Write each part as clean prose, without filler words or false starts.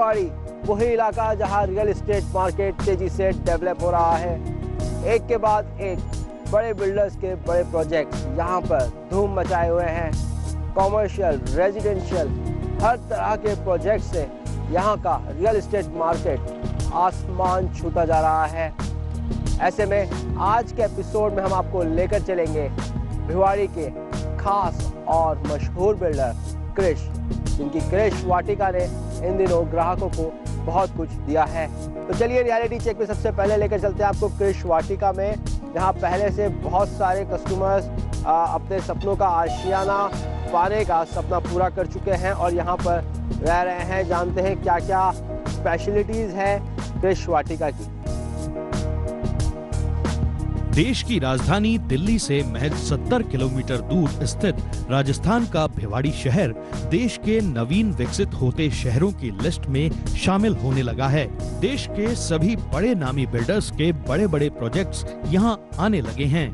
भिवाड़ी वही इलाका जहां रियल एस्टेट मार्केट तेजी से डेवलप हो रहा है। एक के बाद एक बड़े बिल्डर्स के बड़े प्रोजेक्ट्स यहां पर धूम मचाए हुए हैं। कॉमर्शियल, रेजिडेंशियल, हर तरह के प्रोजेक्ट से यहां का रियल एस्टेट मार्केट आसमान छूता जा रहा है। ऐसे में आज के एपिसोड में हम आपको लेकर चलेंगे भिवाड़ी के खास और मशहूर बिल्डर क्रिश, जिनकी क्रिश वाटिका ने इन दिनों ग्राहकों को बहुत कुछ दिया है। तो चलिए रियलिटी चेक में सबसे पहले लेकर चलते हैं आपको क्रिश वाटिका में, जहां पहले से बहुत सारे कस्टमर्स अपने सपनों का आशियाना पाने का सपना पूरा कर चुके हैं और यहां पर रह रहे हैं। जानते हैं क्या क्या स्पेशलिटीज है क्रिश वाटिका की। देश की राजधानी दिल्ली से महज 70 किलोमीटर दूर स्थित राजस्थान का भिवाड़ी शहर देश के नवीन विकसित होते शहरों की लिस्ट में शामिल होने लगा है। देश के सभी बड़े नामी बिल्डर्स के बड़े बड़े प्रोजेक्ट्स यहां आने लगे हैं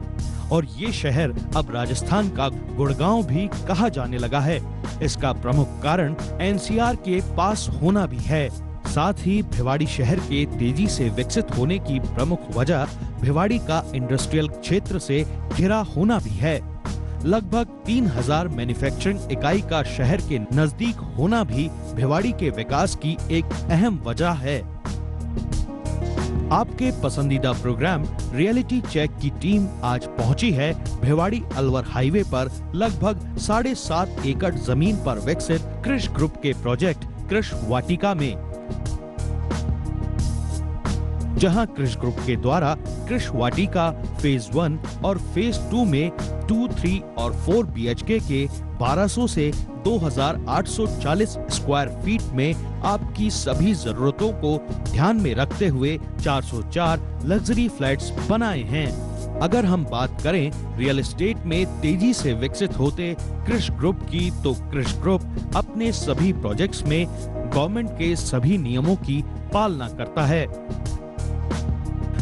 और ये शहर अब राजस्थान का गुड़गांव भी कहा जाने लगा है। इसका प्रमुख कारण एनसीआर के पास होना भी है। साथ ही भिवाड़ी शहर के तेजी से विकसित होने की प्रमुख वजह भिवाड़ी का इंडस्ट्रियल क्षेत्र से घिरा होना भी है। लगभग 3000 मैन्युफैक्चरिंग इकाई का शहर के नजदीक होना भी भिवाड़ी के विकास की एक अहम वजह है। आपके पसंदीदा प्रोग्राम रियलिटी चेक की टीम आज पहुंची है भिवाड़ी अलवर हाईवे पर लगभग 7.5 एकड़ जमीन पर विकसित क्रिश ग्रुप के प्रोजेक्ट क्रिश वाटिका में, जहां क्रिश ग्रुप के द्वारा क्रिश वाटिका फेज 1 और फेज 2 में 2, 3 और 4 BHK के 1200 से 2840 स्क्वायर फीट में आपकी सभी जरूरतों को ध्यान में रखते हुए 404 लग्जरी फ्लैट्स बनाए हैं। अगर हम बात करें रियल एस्टेट में तेजी से विकसित होते क्रिश ग्रुप की, तो क्रिश ग्रुप अपने सभी प्रोजेक्ट्स में गवर्नमेंट के सभी नियमों की पालना करता है।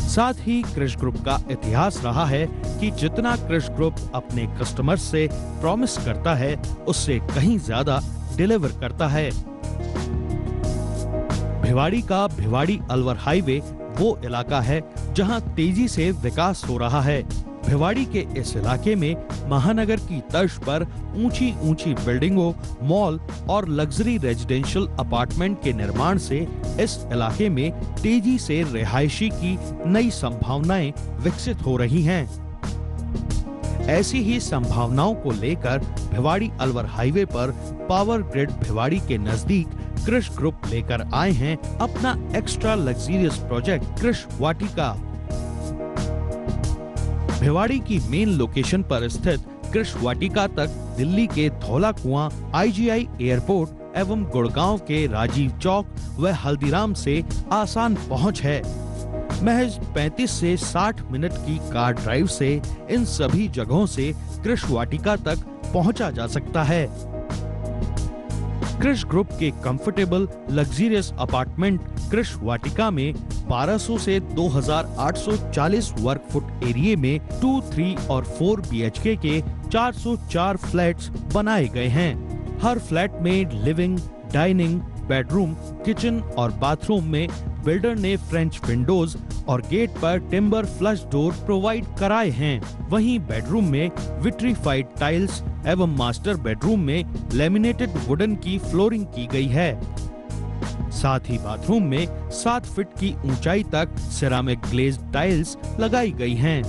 साथ ही क्रिश ग्रुप का इतिहास रहा है कि जितना क्रिश ग्रुप अपने कस्टमर्स से प्रॉमिस करता है उससे कहीं ज्यादा डिलीवर करता है। भिवाड़ी का भिवाड़ी अलवर हाईवे वो इलाका है जहां तेजी से विकास हो रहा है। भिवाड़ी के इस इलाके में महानगर की तर्ज पर ऊंची ऊंची बिल्डिंगों, मॉल और लग्जरी रेजिडेंशियल अपार्टमेंट के निर्माण से इस इलाके में तेजी से रिहायशी की नई संभावनाएं विकसित हो रही हैं। ऐसी ही संभावनाओं को लेकर भिवाड़ी अलवर हाईवे पर पावर ग्रिड भिवाड़ी के नजदीक क्रिश ग्रुप लेकर आए हैं अपना एक्स्ट्रा लग्जरियस प्रोजेक्ट क्रिश वाटिका। भिवाड़ी की मेन लोकेशन पर स्थित क्रिश वाटिका तक दिल्ली के धौला कुआं, IGI एयरपोर्ट एवं गुड़गांव के राजीव चौक व हल्दीराम से आसान पहुंच है। महज 35 से 60 मिनट की कार ड्राइव से इन सभी जगहों से क्रिश वाटिका तक पहुंचा जा सकता है। क्रिश ग्रुप के कंफर्टेबल लग्जरियस अपार्टमेंट क्रिश वाटिका में 1200 से 2840 वर्ग फुट एरिया में 2, 3 और 4 BHK के 404 फ्लैट्स बनाए गए हैं। हर फ्लैट में लिविंग, डाइनिंग, बेडरूम, किचन और बाथरूम में बिल्डर ने फ्रेंच विंडोज और गेट पर टिम्बर फ्लश डोर प्रोवाइड कराए हैं। वहीं बेडरूम में विट्रीफाइड टाइल्स एवं मास्टर बेडरूम में लेमिनेटेड वुडन की फ्लोरिंग की गई है। साथ ही बाथरूम में 7 फीट की ऊंचाई तक सिरामिक ग्लेज्ड टाइल्स लगाई गई हैं।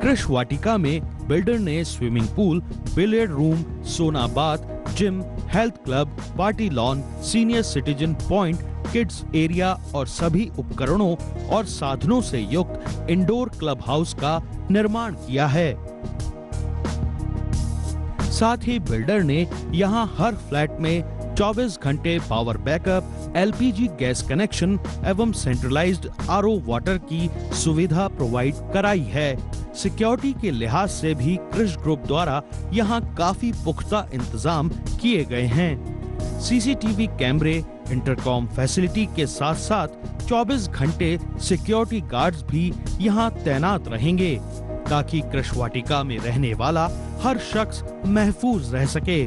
क्रिश वाटिका में बिल्डर ने स्विमिंग पूल, बिलियर्ड रूम, सोना bath, gym, health club, party lawn, senior citizen point, kids area और सभी उपकरणों और साधनों से युक्त इंडोर क्लब हाउस का निर्माण किया है। साथ ही बिल्डर ने यहां हर फ्लैट में 24 घंटे power backup, LPG gas connection एवं सेंट्रलाइज्ड RO वाटर की सुविधा प्रोवाइड कराई है। सिक्योरिटी के लिहाज से भी क्रिश ग्रुप द्वारा यहां काफी पुख्ता इंतजाम किए गए हैं। CCTV कैमरे, इंटरकॉम फैसिलिटी के साथ साथ 24 घंटे सिक्योरिटी गार्ड्स भी यहां तैनात रहेंगे ताकि क्रिश वाटिका में रहने वाला हर शख्स महफूज रह सके।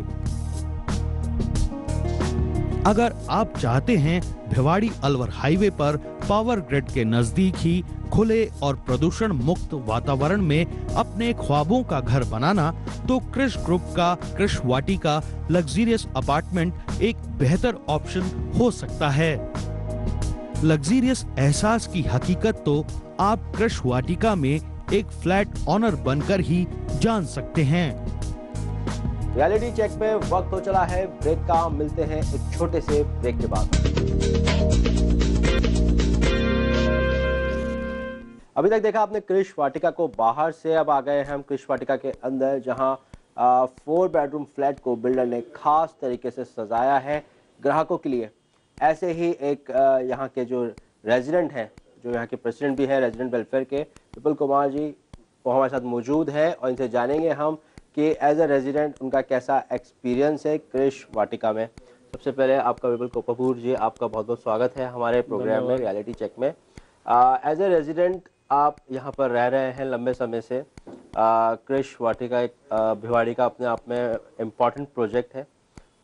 अगर आप चाहते हैं भिवाड़ी अलवर हाईवे पर पावर ग्रिड के नजदीक ही खुले और प्रदूषण मुक्त वातावरण में अपने ख्वाबों का घर बनाना, तो क्रिश ग्रुप का क्रिश वाटिका लग्जरियस अपार्टमेंट एक बेहतर ऑप्शन हो सकता है। लग्जरियस एहसास की हकीकत तो आप क्रिश वाटिका में एक फ्लैट ऑनर बनकर ही जान सकते हैं। रियलिटी चेक में वक्त हो चला है ब्रेक का। मिलते हैं एक छोटे से ब्रेक के बाद। अभी तक देखा आपने क्रिश वाटिका को बाहर से, अब आ गए हैं हम क्रिश वाटिका के अंदर, जहां 4 बेडरूम फ्लैट को बिल्डर ने खास तरीके से सजाया है ग्राहकों के लिए। ऐसे ही एक यहाँ के जो रेजिडेंट हैं, जो यहाँ के प्रेसिडेंट भी है रेजिडेंट वेलफेयर के, विपुल कुमार जी, वो हमारे साथ मौजूद है और इनसे जानेंगे हम कि एज ए रेजिडेंट उनका कैसा एक्सपीरियंस है क्रिश वाटिका में। सबसे पहले आपका विपुल कपूर जी, आपका बहुत बहुत स्वागत है हमारे प्रोग्राम में रियलिटी चेक में। एज ए रेजिडेंट आप यहाँ पर रह रहे हैं लंबे समय से। क्रिश वाटिका एक भिवाड़ी का अपने आप में इम्पॉर्टेंट प्रोजेक्ट है।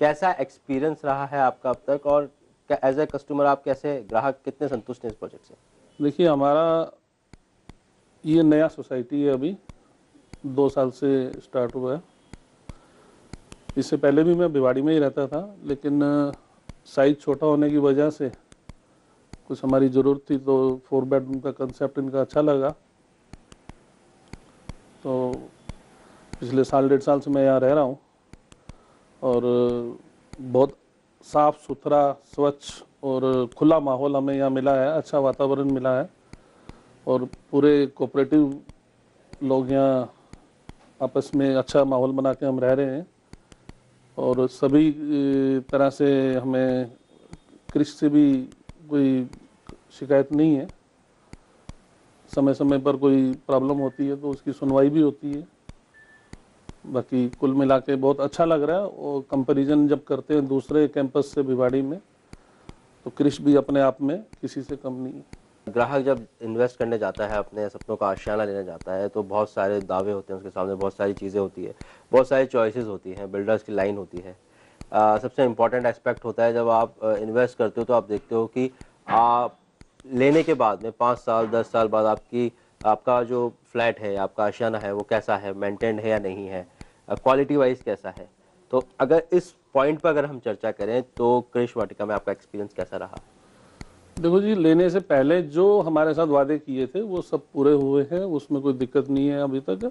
कैसा एक्सपीरियंस रहा है आपका अब तक, और एज ए कस्टमर आप कैसे, ग्राहक कितने संतुष्ट हैं इस प्रोजेक्ट से? देखिए, हमारा ये नया सोसाइटी है, अभी 2 साल से स्टार्ट हुआ है। इससे पहले भी मैं भिवाड़ी में ही रहता था, लेकिन साइज़ छोटा होने की वजह से कुछ हमारी ज़रूरत थी, तो 4 बेडरूम का कंसेप्ट इनका अच्छा लगा। तो पिछले साल 1.5 साल से मैं यहाँ रह रहा हूँ और बहुत साफ़ सुथरा, स्वच्छ और खुला माहौल हमें यहाँ मिला है, अच्छा वातावरण मिला है और पूरे कोऑपरेटिव लोग यहाँ आपस में अच्छा माहौल बना के हम रह रहे हैं और सभी तरह से हमें क्रिश से भी कोई शिकायत नहीं है। समय समय पर कोई प्रॉब्लम होती है तो उसकी सुनवाई भी होती है। बाकी कुल मिला के बहुत अच्छा लग रहा है और कंपैरिजन जब करते हैं दूसरे कैंपस से भिवाड़ी में, तो क्रिश भी अपने आप में किसी से कम नहीं है। ग्राहक जब इन्वेस्ट करने जाता है, अपने सपनों का आशियाना लेने जाता है, तो बहुत सारे दावे होते हैं उसके सामने, बहुत सारी चीज़ें होती है, बहुत सारी चॉइसेस होती हैं, बिल्डर्स की लाइन होती है। सबसे इम्पॉर्टेंट एस्पेक्ट होता है जब आप इन्वेस्ट करते हो तो आप देखते हो कि आप लेने के बाद में 5 साल 10 साल बाद आपका जो फ्लैट है, आपका आशियाना है, वो कैसा है, मेंटेन्ड है या नहीं है, क्वालिटी वाइज कैसा है। तो अगर इस पॉइंट पर अगर हम चर्चा करें तो क्रिश वाटिका में आपका एक्सपीरियंस कैसा रहा? देखो जी, लेने से पहले जो हमारे साथ वादे किए थे वो सब पूरे हुए हैं, उसमें कोई दिक्कत नहीं है अभी तक।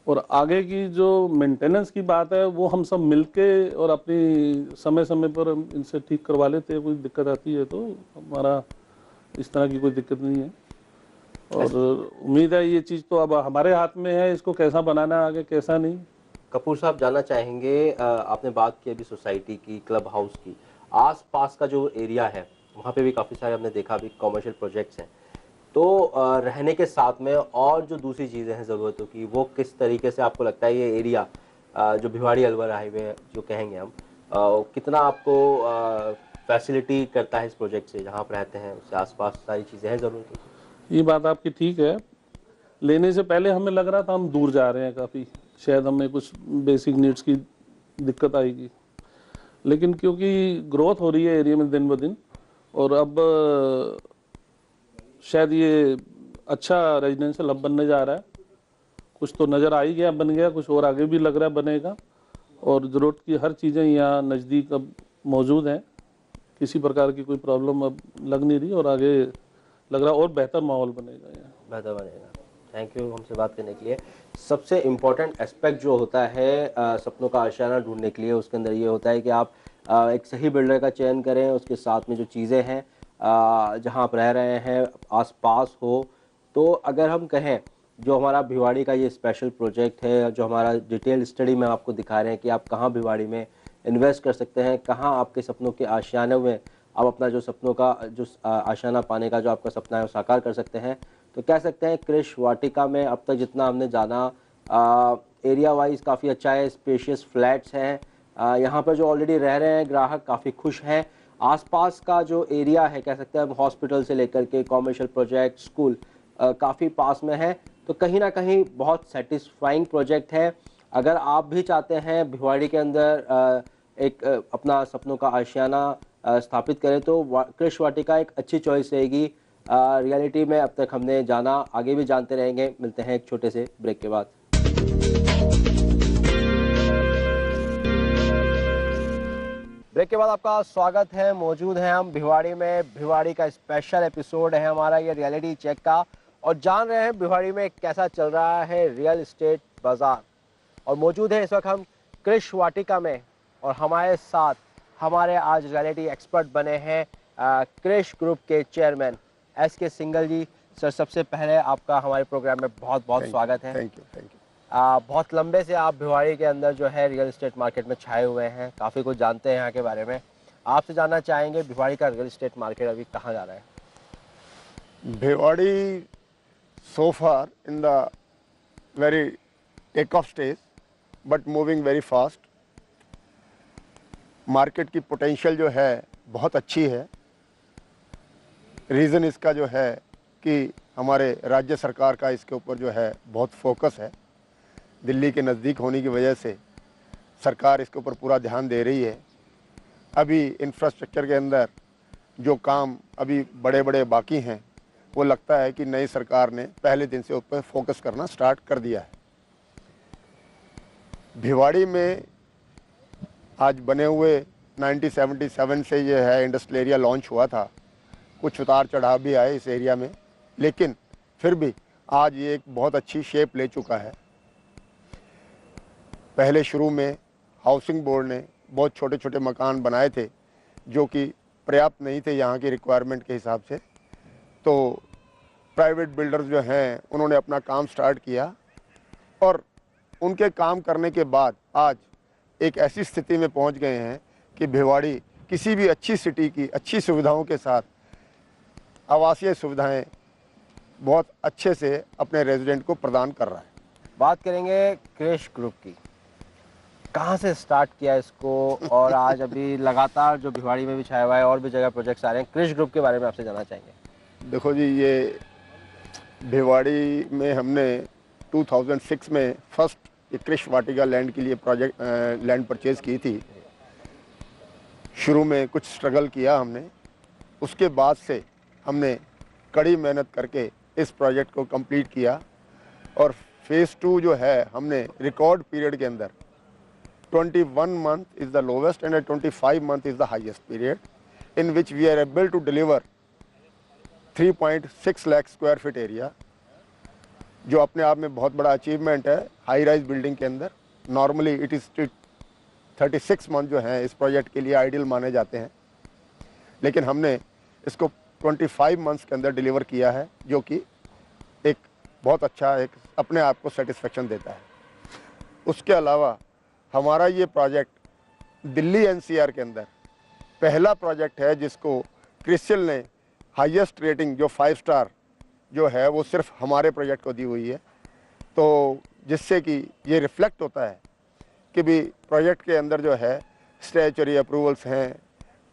और आगे की जो मेंटेनेंस की बात है वो हम सब मिलके और अपनी समय समय पर इनसे ठीक करवा लेते हैं। कोई दिक्कत आती है तो हमारा इस तरह की कोई दिक्कत नहीं है और उम्मीद है ये चीज़ तो अब हमारे हाथ में है, इसको कैसा बनाना है आगे, कैसा नहीं। कपूर साहब, जानना चाहेंगे, आपने बात की अभी सोसाइटी की, क्लब हाउस की, आस पास का जो एरिया है वहाँ पे भी काफ़ी सारे हमने देखा अभी कॉमर्शियल प्रोजेक्ट्स हैं, तो रहने के साथ में और जो दूसरी चीज़ें हैं ज़रूरतों की, वो किस तरीके से आपको लगता है ये एरिया जो भिवाड़ी अलवर हाईवे जो कहेंगे हम, कितना आपको फैसिलिटी करता है इस प्रोजेक्ट से, जहाँ आप रहते हैं उससे आसपास सारी चीज़ें हैं ज़रूरतों की? ये बात आपकी ठीक है। लेने से पहले हमें लग रहा था हम दूर जा रहे हैं काफ़ी, शायद हमें कुछ बेसिक नीड्स की दिक्कत आएगी, लेकिन क्योंकि ग्रोथ हो रही है एरिया में दिन ब दिन और अब शायद ये अच्छा रेजिडेंशियल हब बनने जा रहा है। कुछ तो नज़र आ ही गया, बन गया, कुछ और आगे भी लग रहा है बनेगा और ज़रूरत की हर चीज़ें यहाँ नज़दीक अब मौजूद हैं। किसी प्रकार की कोई प्रॉब्लम अब लग नहीं रही और आगे लग रहा है और बेहतर माहौल बनेगा यहाँ, बेहतर बनेगा। थैंक यू हमसे बात करने के लिए। सबसे इम्पॉर्टेंट एस्पेक्ट जो होता है सपनों का आशियाना ढूंढने के लिए, उसके अंदर ये होता है कि आप एक सही बिल्डर का चयन करें, उसके साथ में जो चीज़ें हैं जहां आप रह रहे हैं आसपास हो। तो अगर हम कहें जो हमारा भिवाड़ी का ये स्पेशल प्रोजेक्ट है, जो हमारा डिटेल स्टडी में आपको दिखा रहे हैं कि आप कहां भिवाड़ी में इन्वेस्ट कर सकते हैं, कहां आपके सपनों के आशियाने में आप अपना जो सपनों का जो आशियाना पाने का जो आपका सपना है वो साकार कर सकते हैं, तो कह सकते हैं क्रिश वाटिका में अब तक जितना हमने जाना एरिया वाइज काफ़ी अच्छा है, स्पेशियस फ्लैट्स हैं, यहाँ पर जो ऑलरेडी रह रहे हैं ग्राहक काफ़ी खुश हैं। आसपास का जो एरिया है, कह सकते हैं हॉस्पिटल से लेकर के कॉमर्शियल प्रोजेक्ट, स्कूल काफ़ी पास में है, तो कहीं ना कहीं बहुत सेटिस्फाइंग प्रोजेक्ट है। अगर आप भी चाहते हैं भिवाड़ी के अंदर एक अपना सपनों का आशियाना स्थापित करें तो कृष वाटिका एक अच्छी चॉइस रहेगी। रियलिटी में अब तक हमने जाना, आगे भी जानते रहेंगे। मिलते हैं एक छोटे से ब्रेक के बाद। ब्रेक के बाद आपका स्वागत है। मौजूद हैं हम भिवाड़ी में। भिवाड़ी का स्पेशल एपिसोड है हमारा ये रियलिटी चेक का, और जान रहे हैं भिवाड़ी में कैसा चल रहा है रियल एस्टेट बाजार। और मौजूद है इस वक्त हम कृष वाटिका में, और हमारे साथ हमारे आज रियलिटी एक्सपर्ट बने हैं कृष ग्रुप के चेयरमैन SK सिंघल जी। सर, सबसे पहले आपका हमारे प्रोग्राम में बहुत बहुत स्वागत है। Thank you. बहुत लंबे से आप भिवाड़ी के अंदर जो है रियल एस्टेट मार्केट में छाए हुए हैं, काफ़ी कुछ जानते हैं यहाँ के बारे में। आपसे जानना चाहेंगे भिवाड़ी का रियल एस्टेट मार्केट अभी कहाँ जा रहा है? Bhiwadi so far in the very take-off stage, but moving very fast. Market की पोटेंशियल जो है बहुत अच्छी है। रीज़न इसका जो है कि हमारे राज्य सरकार का इसके ऊपर जो है बहुत फोकस है। दिल्ली के नज़दीक होने की वजह से सरकार इसके ऊपर पूरा ध्यान दे रही है। अभी इंफ्रास्ट्रक्चर के अंदर जो काम अभी बड़े बड़े बाकी हैं, वो लगता है कि नई सरकार ने पहले दिन से उस पर फोकस करना स्टार्ट कर दिया है। भिवाड़ी में आज बने हुए 1977 से ये है इंडस्ट्रियल एरिया लॉन्च हुआ था। कुछ उतार चढ़ाव भी आए इस एरिया में, लेकिन फिर भी आज ये एक बहुत अच्छी शेप ले चुका है। पहले शुरू में हाउसिंग बोर्ड ने बहुत छोटे छोटे मकान बनाए थे जो कि पर्याप्त नहीं थे यहाँ की रिक्वायरमेंट के हिसाब से, तो प्राइवेट बिल्डर्स जो हैं उन्होंने अपना काम स्टार्ट किया, और उनके काम करने के बाद आज एक ऐसी स्थिति में पहुँच गए हैं कि भिवाड़ी किसी भी अच्छी सिटी की अच्छी सुविधाओं के साथ आवासीय सुविधाएं बहुत अच्छे से अपने रेजिडेंट को प्रदान कर रहा है। बात करेंगे कृष ग्रुप की, कहाँ से स्टार्ट किया इसको, और आज अभी लगातार जो भिवाड़ी में भी छाया हुआ है और भी जगह प्रोजेक्ट्स आ रहे हैं, कृष ग्रुप के बारे में आपसे जानना चाहेंगे। देखो जी, ये भिवाड़ी में हमने 2006 में फर्स्ट ये कृष वाटिका लैंड के लिए प्रोजेक्ट लैंड परचेज़ की थी। शुरू में कुछ स्ट्रगल किया हमने, उसके बाद से हमने कड़ी मेहनत करके इस प्रोजेक्ट को कंप्लीट किया, और फेज़ 2 जो है हमने रिकॉर्ड पीरियड के अंदर 21 month is the lowest and 25 month is the highest period, in which we are able to deliver 3.6 lakh square feet area, जो अपने आप में बहुत बड़ा अचीवमेंट है हाई राइज बिल्डिंग के अंदर। नॉर्मली इट इज़ 36 मंथ जो हैं इस प्रोजेक्ट के लिए आइडियल माने जाते हैं, लेकिन हमने इसको 25 मंथ्स के अंदर डिलीवर किया है, जो कि एक बहुत अच्छा एक अपने आप को सेटिस्फेक्शन देता है। उसके अलावा हमारा ये प्रोजेक्ट दिल्ली NCR के अंदर पहला प्रोजेक्ट है जिसको क्रिसिल ने हाईएस्ट रेटिंग जो 5 स्टार जो है वो सिर्फ हमारे प्रोजेक्ट को दी हुई है, तो जिससे कि ये रिफ्लेक्ट होता है कि भी प्रोजेक्ट के अंदर जो है स्टैच्यूटरी अप्रूवल्स हैं,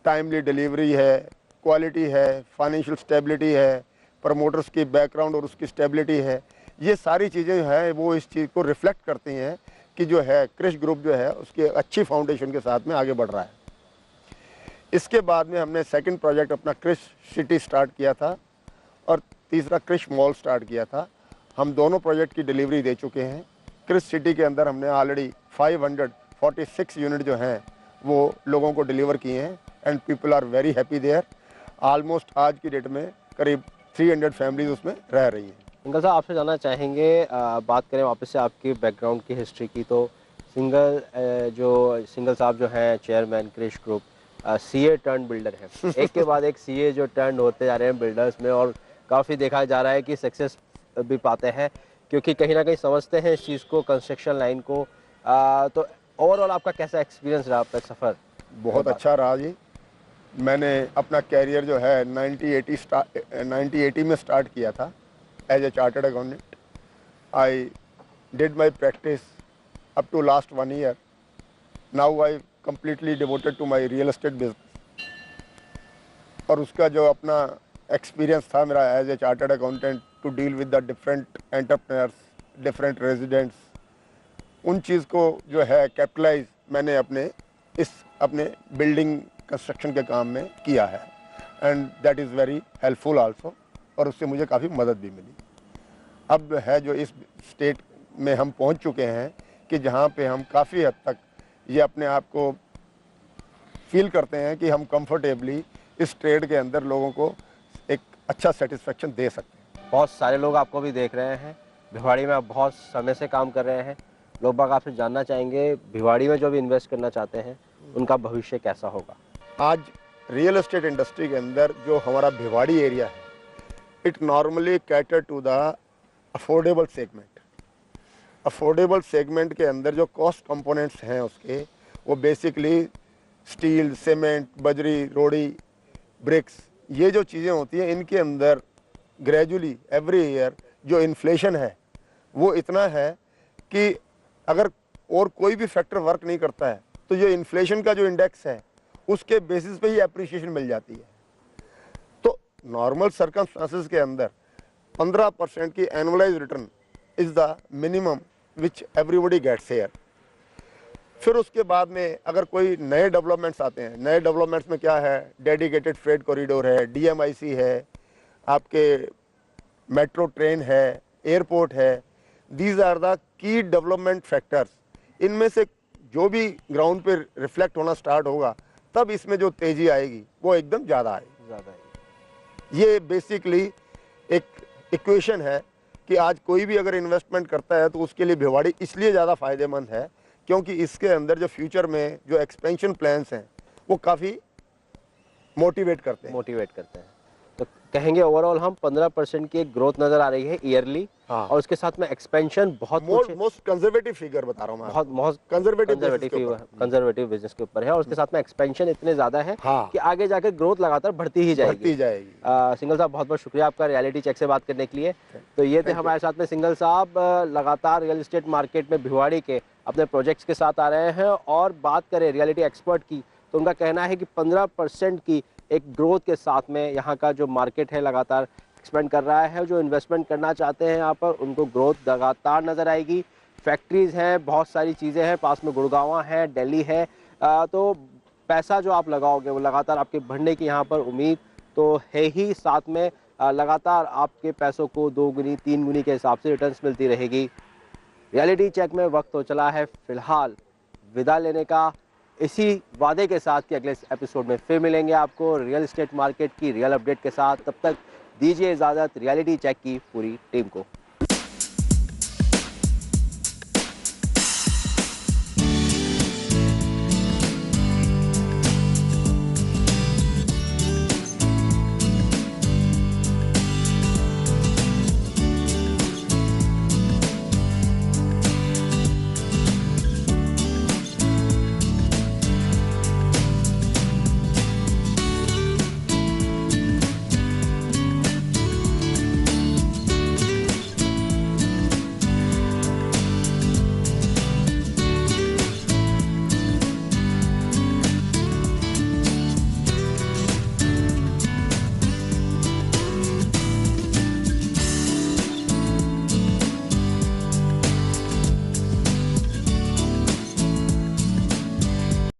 टाइमली डिलीवरी है, क्वालिटी है, फाइनेंशियल स्टेबिलिटी है, प्रमोटर्स की बैकग्राउंड और उसकी स्टेबिलिटी है। ये सारी चीज़ें जो है वो इस चीज़ को रिफ्लेक्ट करती हैं कि जो है कृष ग्रुप जो है उसके अच्छी फाउंडेशन के साथ में आगे बढ़ रहा है। इसके बाद में हमने सेकंड प्रोजेक्ट अपना कृष सिटी स्टार्ट किया था, और तीसरा कृष मॉल स्टार्ट किया था। हम दोनों प्रोजेक्ट की डिलीवरी दे चुके हैं। कृष सिटी के अंदर हमने ऑलरेडी 546 यूनिट जो हैं वो लोगों को डिलीवर किए हैं, and people are very happy there. Almost आज की डेट में करीब 300 फैमिलीज उसमें रह रही हैं। सिंघल साहब, आपसे जानना चाहेंगे, बात करें वापस से आपकी बैकग्राउंड की हिस्ट्री की, तो सिंघल साहब जो हैं चेयरमैन कृष ग्रुप, CA टर्न बिल्डर है। एक के बाद एक CA जो टर्न होते जा रहे हैं बिल्डर्स में, और काफ़ी देखा जा रहा है कि सक्सेस भी पाते हैं, क्योंकि कहीं ना कहीं समझते हैं इस चीज़ को, कंस्ट्रक्शन लाइन को। तो ओवरऑल आपका कैसा एक्सपीरियंस रहा अब तक सफ़र? बहुत अच्छा रहा जी। मैंने अपना कैरियर जो है 1980 में स्टार्ट किया था as a chartered accountant. I did my practice up to last 1 year. Now I completely devoted to my real estate business, और उसका जो अपना एक्सपीरियंस था मेरा as a chartered accountant to deal with the different entrepreneurs, different residents, उन चीज़ को जो है कैपिटलाइज मैंने अपने बिल्डिंग कंस्ट्रक्शन के काम में किया है, and that is very helpful also, और उससे मुझे काफ़ी मदद भी मिली। अब है जो इस स्टेट में हम पहुंच चुके हैं कि जहां पे हम काफ़ी हद तक ये अपने आप को फील करते हैं कि हम कंफर्टेबली इस ट्रेड के अंदर लोगों को एक अच्छा सेटिस्फेक्शन दे सकते हैं। बहुत सारे लोग आपको भी देख रहे हैं, भिवाड़ी में आप बहुत समय से काम कर रहे हैं। लोग बाग आपसे जानना चाहेंगे, भिवाड़ी में जो भी इन्वेस्ट करना चाहते हैं उनका भविष्य कैसा होगा? आज रियल एस्टेट इंडस्ट्री के अंदर जो हमारा भिवाड़ी एरिया है, it normally cater to the affordable segment. Affordable segment के अंदर जो कॉस्ट कंपोनेंट्स हैं उसके, वो बेसिकली स्टील, सीमेंट, बजरी, रोड़ी, ब्रिक्स, ये जो चीज़ें होती हैं, इनके अंदर ग्रेजुअली एवरी ईयर जो इन्फ्लेशन है वो इतना है कि अगर और कोई भी फैक्टर वर्क नहीं करता है तो जो इन्फ्लेशन का जो इंडेक्स है उसके बेसिस पे ही एप्रिसिएशन मिल जाती है। तो नॉर्मल सर्कमस्टांसेस के अंदर 15% की annualise return is the minimum which everybody gets here. फिर उसके बाद में अगर कोई नए डेवलपमेंट्स आते हैं, नए डेवलपमेंट्स में क्या है, डेडिकेटेड फ्रेट कॉरिडोर है, DMIC है, आपके मेट्रो ट्रेन है, एयरपोर्ट है, these are the key development factors. इनमें से जो भी ग्राउंड पे रिफ्लेक्ट होना स्टार्ट होगा तब इसमें जो तेज़ी आएगी वो एकदम ज़्यादा आएगी। ये बेसिकली एक इक्वेशन है कि आज कोई भी अगर इन्वेस्टमेंट करता है तो उसके लिए भिवाड़ी इसलिए ज़्यादा फ़ायदेमंद है क्योंकि इसके अंदर जो फ्यूचर में जो एक्सपेंशन प्लान्स हैं वो काफ़ी मोटिवेट करते हैं। तो कहेंगे ओवरऑल हम 15% की एक ग्रोथ नजर आ रही है ईयरली। हाँ। और उसके साथ में एक्सपेंशन बहुत मोस्ट कंजर्वेटिव फिगर बता रहा हूँ मैं, बहुत कंजर्वेटिव बिजनेस के ऊपर है, और उसके साथ में एक्सपेंशन इतने ज्यादा है हाँ। कि आगे जाकर ग्रोथ लगातार बढ़ती ही जाएगी। सिंघल साहब, बहुत बहुत शुक्रिया आपका रियलिटी चेक से बात करने के लिए। तो ये थे हमारे साथ में सिंघल साहब, लगातार रियल एस्टेट मार्केट में भिवाड़ी के अपने प्रोजेक्ट्स के साथ आ रहे हैं। और बात करें रियलिटी एक्सपर्ट की तो उनका कहना है कि 15% की एक ग्रोथ के साथ में यहाँ का जो मार्केट है लगातार एक्सपेंड कर रहा है। जो इन्वेस्टमेंट करना चाहते हैं यहाँ पर उनको ग्रोथ लगातार नज़र आएगी। फैक्ट्रीज़ हैं, बहुत सारी चीज़ें हैं, पास में गुड़गांव है, दिल्ली है, तो पैसा जो आप लगाओगे वो लगातार आपके बढ़ने की यहाँ पर उम्मीद तो है ही। साथ में लगातार आपके पैसों को 2 गुनी 3 गुनी के हिसाब से रिटर्न्स मिलती रहेगी। रियलिटी चेक में वक्त तो चला है फिलहाल विदा लेने का, इसी वादे के साथ कि अगले एपिसोड में फिर मिलेंगे आपको रियल एस्टेट मार्केट की रियल अपडेट के साथ। तब तक दीजिए इजाज़त रियलिटी चेक की पूरी टीम को।